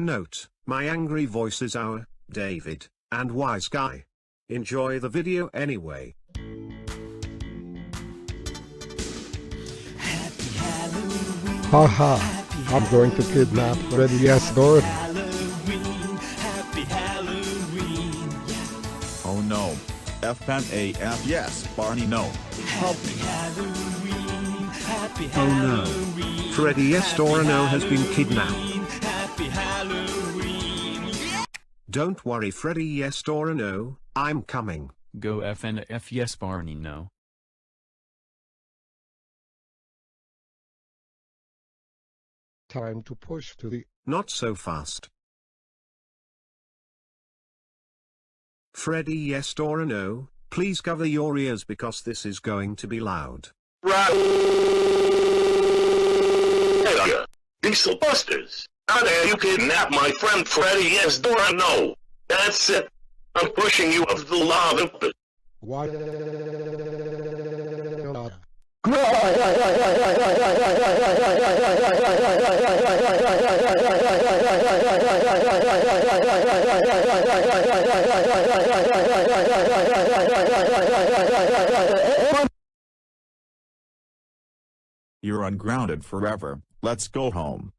note, my angry voice is our David and wise guy. Enjoy the video anyway. Haha, I'm going to kidnap Freddy. Yes, Lord. Oh no. FNAF yes, Barney no. Help me. Oh no. Freddy Estorano has been kidnapped. Don't worry Freddy Estorano, I'm coming. Go FNAF yes Barney no. Time to push to the... Not so fast. Freddy Estorano, please cover your ears because this is going to be loud. Diesel Busters! How dare you kidnap my friend Freddy Estorano? That's it. I'm pushing you off the lava pit. Why? You're ungrounded forever. Let's go home.